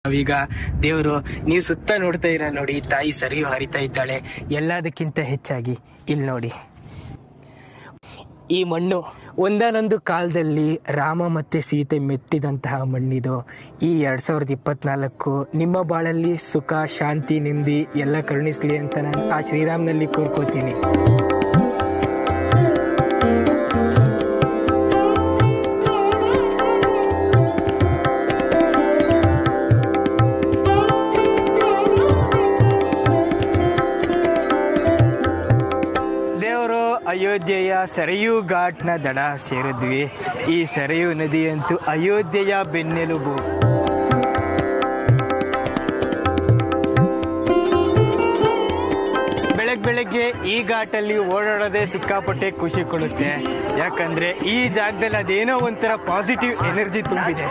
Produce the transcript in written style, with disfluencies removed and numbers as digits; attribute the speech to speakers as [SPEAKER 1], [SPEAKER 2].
[SPEAKER 1] ನಾವೀಗ ದೇವರು ನೀವು ಸುತ್ತ ನೋಡ್ತಾ ಇರ ನೋಡಿ, ತಾಯಿ ಸರಿಯು ಹರಿತಾ ಇದ್ದಾಳೆ. ಎಲ್ಲದಕ್ಕಿಂತ ಹೆಚ್ಚಾಗಿ ಇಲ್ಲಿ ನೋಡಿ, ಈ ಮಣ್ಣು ಒಂದಾನೊಂದು ಕಾಲದಲ್ಲಿ ರಾಮ ಮತ್ತು ಸೀತೆ ಮೆಟ್ಟಿದಂತಹ ಮಣ್ಣಿದು. ಈ 2024 ನಿಮ್ಮ ಬಾಳಲ್ಲಿ ಸುಖ, ಶಾಂತಿ, ನೆಮ್ಮದಿ ಎಲ್ಲ ಕರುಣಿಸ್ಲಿ ಅಂತ ನಾನು ಆ ಶ್ರೀರಾಮ್ನಲ್ಲಿ ಕೋರ್ಕೋತೀನಿ. ಅಯೋಧ್ಯೆಯ ಸರಯೂ ಘಾಟ್ನ ದಡ ಸೇರಿದ್ವಿ. ಈ ಸರಯೂ ನದಿಯಂತೂ ಅಯೋಧ್ಯೆಯ ಬೆನ್ನೆಲುಬು. ಬೆಳಗ್ಗೆ ಈ ಘಾಟಲ್ಲಿ ಓಡಾಡೋದೇ ಸಿಕ್ಕಾಪಟ್ಟೆ ಖುಷಿ ಕೊಡುತ್ತೆ. ಯಾಕಂದ್ರೆ ಈ ಜಾಗದಲ್ಲಿ ಅದೇನೋ ಒಂಥರ ಪಾಸಿಟಿವ್ ಎನರ್ಜಿ ತುಂಬಿದೆ.